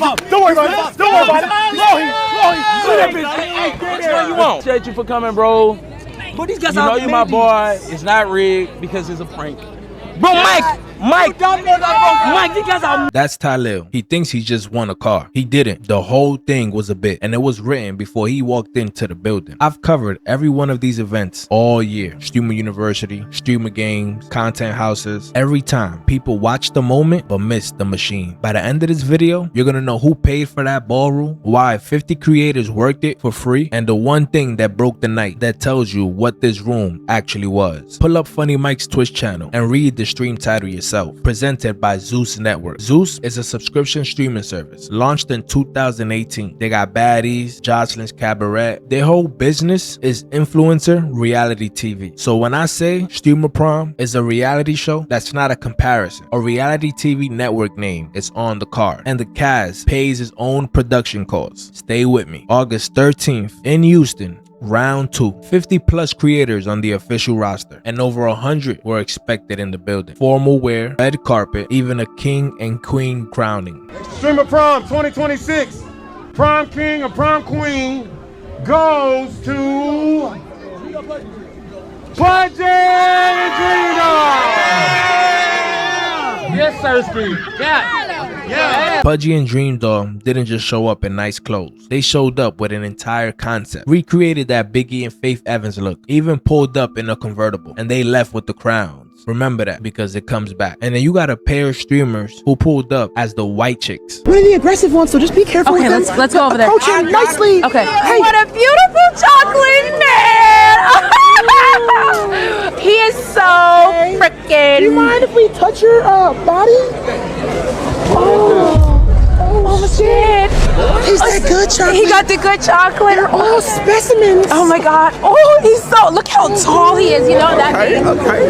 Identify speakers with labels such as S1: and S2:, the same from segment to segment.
S1: Don't worry about it. Don't worry about it. Low that bitch. Hey, you want?
S2: Appreciate you for coming, bro.
S1: But these guys
S2: you know you my boy. It's not rigged because it's a prank. Bro, Mike, these guys are.
S3: That's Talil. He thinks he just won a car. He didn't. The whole thing was a bit, and it was written before he walked into the building. I've covered every one of these events all year. Streamer University, Streamer Games, Content Houses. Every time, people watch the moment but miss the machine. By the end of this video, you're gonna know who paid for that ballroom, why 50 creators worked it for free, and the one thing that broke the night that tells you what this room actually was. Pull up FunnyMike's Twitch channel and read the stream title yourself. Presented by Zeus Network. Zeus is a subscription streaming service launched in 2018. They got baddies, Jocelyn's Cabaret. Their whole business is influencer reality TV. So when I say Streamer Prom is a reality show, that's not a comparison. A reality TV network name is on the card, and the cast pays its own production costs. Stay with me. August 13th in Houston. Round 2. 50 plus creators on the official roster, and over 100 were expected in the building. Formal wear, red carpet, even a king and queen crowning.
S4: Streamer Prom 2026. Prom king or prom queen goes to Pudgy and Dream Dog. Yes, sir, Steve. Yeah.
S3: Pudgy and Dream Dog didn't just show up in nice clothes. They showed up with an entire concept. Recreated that Biggie and Faith Evans look. Even pulled up in a convertible. And they left with the crowns. Remember that because it comes back. And then you got a pair of streamers who pulled up as the white chicks.
S5: One of the aggressive ones, so just be careful with them.
S6: Let's go over there.
S5: Approach him nicely.
S6: Okay.
S5: Hey.
S6: What a beautiful chocolate man! He is so freaking.
S5: Do you mind if we touch your body? Oh shit! Tastes that good chocolate.
S6: He got the good chocolate.
S5: They're all specimens.
S6: Oh my god. Oh, he's so. Look how tall he is. You know that.
S1: Okay.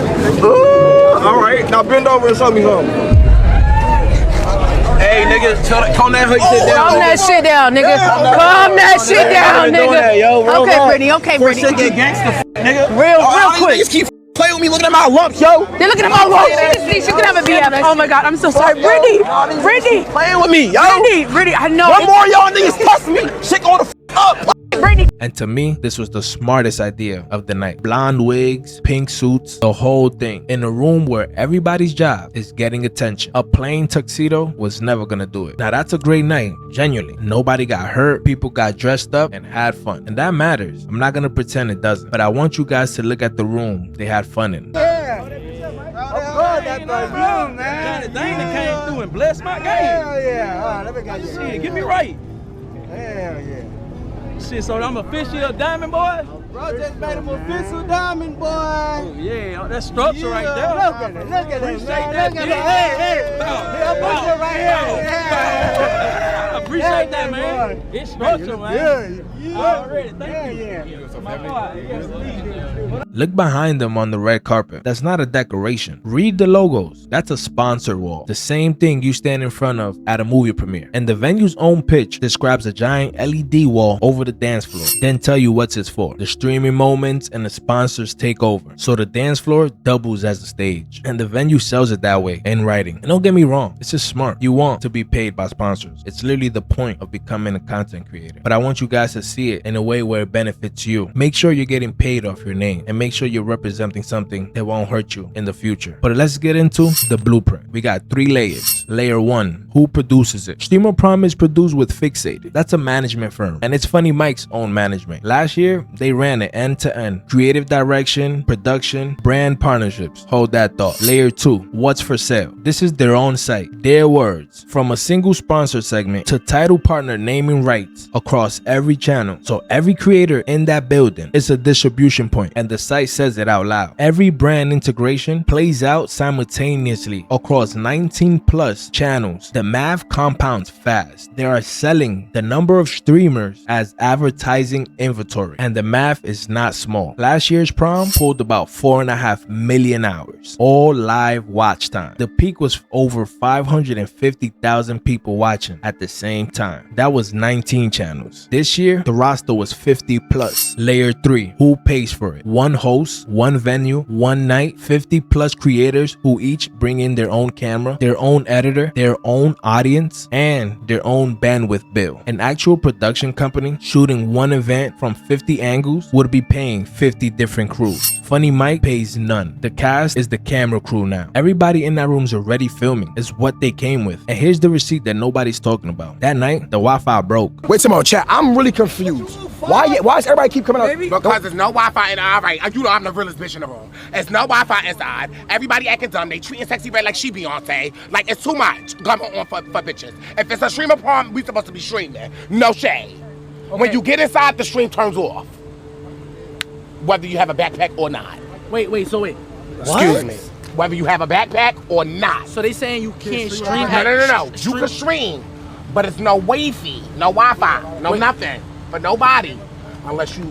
S1: All right. Now bend over and show me something. Hey, nigga, calm that shit down.
S6: Calm that shit down, nigga. Calm that shit down, nigga. Okay, Brittany. Okay, Brittany.
S1: Shit get gangsta, nigga.
S6: Real quick.
S1: Niggas keep playing with me, looking at my lumps, yo.
S6: They're looking at my lumps. She can have a BF. Oh my god, I'm so sorry, Brittany.
S1: Playing with me, yo.
S6: Brittany. I know.
S1: One more y'all niggas cussing me. Shit going the up.
S6: Brittany.
S3: And to me, this was the smartest idea of the night. Blonde wigs, pink suits, the whole thing. In a room where everybody's job is getting attention. A plain tuxedo was never gonna do it. Now that's a great night, genuinely. Nobody got hurt, people got dressed up and had fun. And that matters. I'm not gonna pretend it doesn't. But I want you guys to look at the room they had fun in.
S1: Yeah. That's the room, man. Johnny Dang that came through and blessed my game.
S4: Hell yeah. Let me get you.
S1: Shit, get me right.
S4: Hell yeah.
S1: Shit, so I'm official a diamond boy?
S4: Bro just made him official diamond boy.
S1: Oh, yeah, that's structure right there.
S4: Look at it, look at it. Look at it. Hey. I'll put it right here.
S1: I appreciate that, man. It's structure, man. Already, thank you.
S3: Look behind them on the red carpet. That's not a decoration. Read the logos. That's a sponsor wall. The same thing you stand in front of at a movie premiere. And the venue's own pitch describes a giant LED wall over the dance floor. Then tell you what it's for. The streaming moments and the sponsors take over. So the dance floor doubles as a stage. And the venue sells it that way in writing. And don't get me wrong, it's just smart. You want to be paid by sponsors. It's literally the point of becoming a content creator. But I want you guys to see it in a way where it benefits you. Make sure you're getting paid off your name and make sure you're representing something that won't hurt you in the future. But let's get into the blueprint. We got 3 layers. Layer 1, who produces it? Streamer Prom is produced with Fixated. That's a management firm and it's FunnyMike's own management. Last year, they ran it end to end. Creative direction, production, brand partnerships. Hold that thought. Layer 2, what's for sale? This is their own site, their words. From a single sponsor segment to title partner naming rights across every channel. So every creator in that building is a distribution point and the site says it out loud. Every brand integration plays out simultaneously across 19 plus channels. The math compounds fast. They are selling the number of streamers as advertising inventory and the math is not small. Last year's prom pulled about 4.5 million hours, all live watch time. The peak was over 550,000 people watching at the same same time. That was 19 channels. This year, the roster was 50 plus. Layer 3, who pays for it? One host, one venue, one night, 50 plus creators who each bring in their own camera, their own editor, their own audience, and their own bandwidth bill. An actual production company shooting one event from 50 angles would be paying 50 different crews. FunnyMike pays none. The cast is the camera crew now. Everybody in that room's already filming. It's what they came with. And here's the receipt that nobody's talking about. That night, the Wi-Fi broke.
S7: Wait some more, chat. I'm really confused. Why is everybody keep coming out?
S4: Because there's no Wi-Fi in the right. You know I'm the realest bitch in the room. There's no Wi-Fi inside. Everybody acting dumb. They treating Sexy Red like she Beyonce. Like it's too much going on for bitches. If it's a streamer prom, we supposed to be streaming. No shade. Okay. When you get inside, the stream turns off. Whether you have a backpack or not.
S2: Wait.
S4: Excuse me. Whether you have a backpack or not.
S2: So they saying you can't stream?
S4: No. You can stream, but it's no Wi-Fi, no Wi-Fi, no nothing for nobody unless you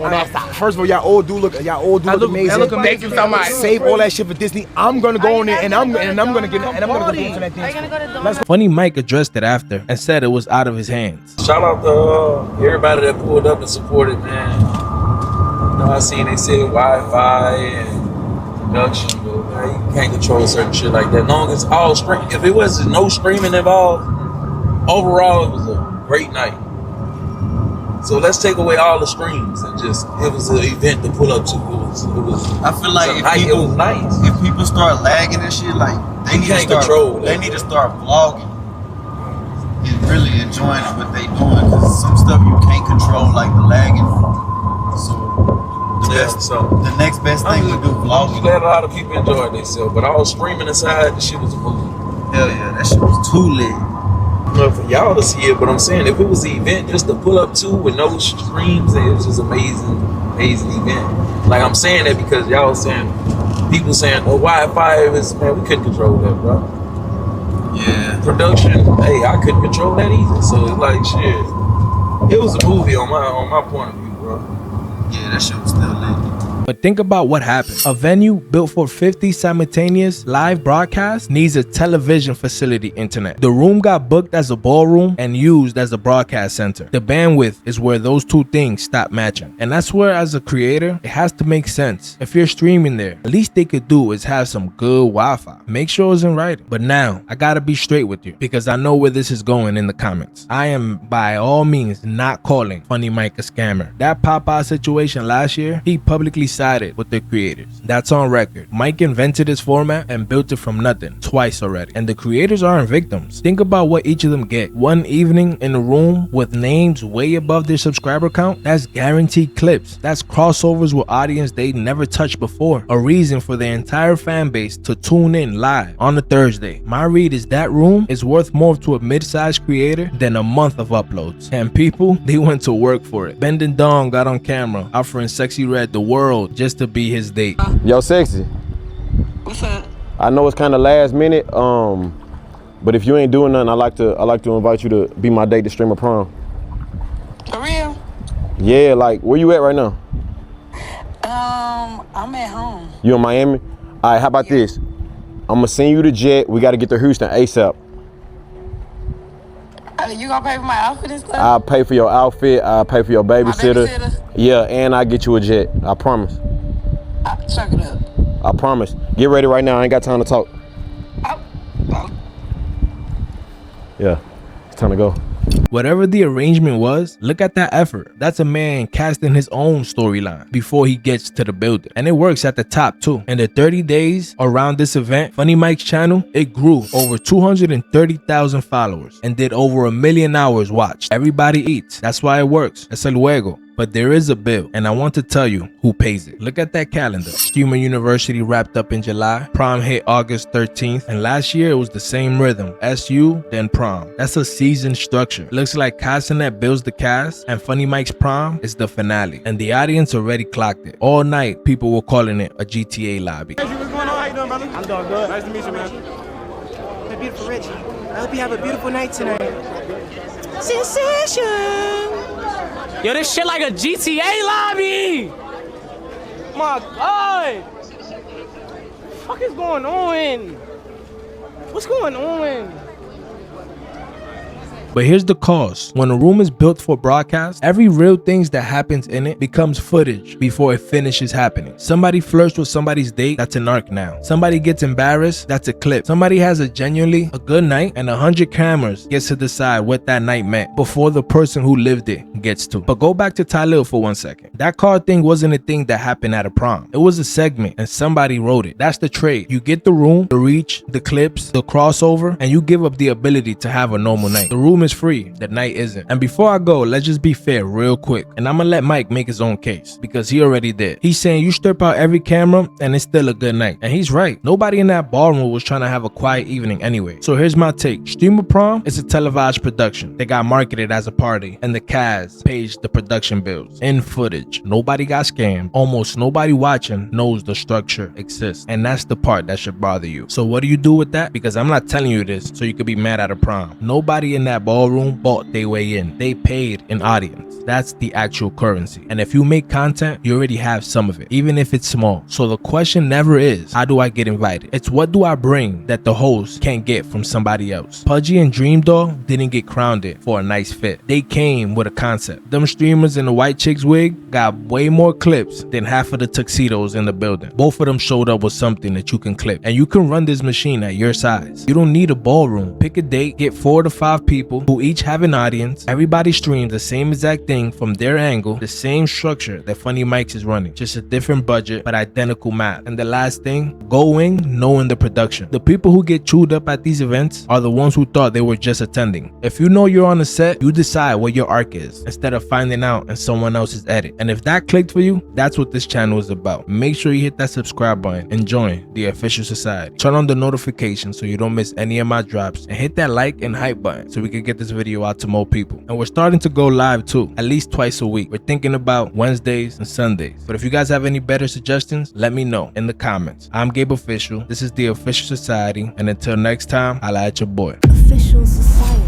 S4: on that side.
S7: First of all, y'all all do look amazing.
S4: Thank you so much.
S7: Save all that shit for Disney. I'm gonna go on there and I'm gonna get internet things.
S3: FunnyMike addressed it after and said it was out of his hands.
S8: Shout out to everybody that pulled up and supported, man. You know, I seen they said Wi-Fi and production, but man, you can't control certain shit like that. Long as all stream, if it was no streaming involved, overall it was a great night. So let's take away all the streams and just it was an event to pull up to. It was.
S9: I feel like
S8: it was nice.
S9: If people start lagging and shit, like they need to start vlogging and really enjoying what they doing. Cause some stuff you can't control, like the lagging. So the next best thing to do vlogging.
S8: I'm glad a lot of people enjoyed themselves, but all streaming aside, the shit was a movie.
S9: Hell yeah, that shit was too lit.
S8: For y'all to see it, but I'm saying if it was the event just to pull up to with no streams, it was just amazing event. Like I'm saying that because y'all saying people saying the Wi-Fi is man, we couldn't control that, bro.
S9: Yeah.
S8: Production, hey, I couldn't control that either. So it's like shit. It was a movie on my point of view, bro.
S9: Yeah, that shit was still lit.
S3: But think about what happened. A venue built for 50 simultaneous live broadcasts needs a television facility internet. The room got booked as a ballroom and used as a broadcast center. The bandwidth is where those two things stop matching. And that's where, as a creator, it has to make sense. If you're streaming there, the least they could do is have some good Wi-Fi. Make sure it's in writing. But now, I gotta be straight with you because I know where this is going in the comments. I am by all means not calling FunnyMike a scammer. That Popeye situation last year, he publicly sided with the creators. That's on record. Mike invented his format and built it from nothing twice already. And the creators aren't victims. Think about what each of them get. One evening in a room with names way above their subscriber count, that's guaranteed clips. That's crossovers with audience they never touched before. A reason for their entire fan base to tune in live on a Thursday. My read is that room is worth more to a mid-sized creator than a month of uploads. And people, they went to work for it. Bending Dong got on camera offering Sexy Red the world just to be his date.
S7: Yo, Sexy.
S6: What's up?
S7: I know it's kind of last minute, but if you ain't doing nothing, I like to invite you to be my date to Streamer Prom.
S6: For real?
S7: Yeah, like where you at right now?
S6: I'm at home.
S7: You in Miami? All right, how about this? I'm gonna send you the jet. We got to get to Houston ASAP.
S6: You gonna pay for my outfit and stuff?
S7: I'll pay for your outfit. I'll pay for your babysitter. Yeah, and I'll get you a jet. I promise.
S6: Check it up.
S7: I promise. Get ready right now. I ain't got time to talk. Yeah, it's time to go.
S3: Whatever the arrangement was, look at that effort. That's a man casting his own storyline before he gets to the building. And it works at the top too. In the 30 days around this event, FunnyMike's channel, it grew over 230,000 followers and did over 1 million hours watched. Everybody eats. That's why it works. Es el juego. But there is a bill, and I want to tell you who pays it. Look at that calendar. Streamer University wrapped up in July. Prom hit August 13th. And last year, it was the same rhythm. SU, then prom. That's a season structure. Looks like Castanet builds the cast, and FunnyMike's prom is the finale. And the audience already clocked it. All night, people were calling it a GTA lobby.
S4: What's going on? How you doing, brother?
S10: I'm doing good.
S4: Nice to meet you, man.
S10: My beautiful Reggie. I hope you have a beautiful night tonight. Sensation!
S2: Yo, this shit like a GTA lobby! My God! What the fuck is going on? What's going on?
S3: But here's the cause. When a room is built for broadcast, every real things that happens in it becomes footage before it finishes happening. Somebody flirts with somebody's date, that's an arc now. Somebody gets embarrassed, that's a clip. Somebody has a genuinely a good night, and 100 cameras gets to decide what that night meant before the person who lived it gets to. But go back to Talil for 1 second. That car thing wasn't a thing that happened at a prom. It was a segment and somebody wrote it. That's the trade. You get the room, the reach, the clips, the crossover, and you give up the ability to have a normal night. The room is free, the night isn't. And before I go, let's just be fair real quick. And I'm gonna let Mike make his own case because he already did. He's saying you strip out every camera and it's still a good night. And he's right. Nobody in that ballroom was trying to have a quiet evening anyway. So here's my take. Streamer Prom is a televised production. They got marketed as a party and the cast pays the production bills. In footage, nobody got scammed. Almost nobody watching knows the structure exists. And that's the part that should bother you. So what do you do with that? Because I'm not telling you this so you could be mad at a prom. Nobody in that ballroom bought their way in. They paid an audience. That's the actual currency. And if you make content, you already have some of it, even if it's small. So the question never is, how do I get invited? It's what do I bring that the host can't get from somebody else? Pudgy and Dream Doll didn't get crowned it for a nice fit. They came with a concept. Them streamers in the white chick's wig got way more clips than half of the tuxedos in the building. Both of them showed up with something that you can clip. And you can run this machine at your size. You don't need a ballroom. Pick a date, get 4 to 5 people who each have an audience. Everybody streams the same exact thing from their angle, the same structure that FunnyMike's is running, just a different budget but identical math. And the last thing, going knowing the production. The people who get chewed up at these events are the ones who thought they were just attending. If you know you're on a set, you decide what your arc is instead of finding out in someone else's edit. And if that clicked for you, that's what this channel is about. Make sure you hit that subscribe button and join the official society. Turn on the notifications so you don't miss any of my drops, and hit that like and hype button so we can get this video out to more people. And we're starting to go live too, at least twice a week. We're thinking about Wednesdays and Sundays. But if you guys have any better suggestions, let me know in the comments. I'm Gabe Official. This is the Official Society. And until next time, I'll at your boy.
S5: Official Society.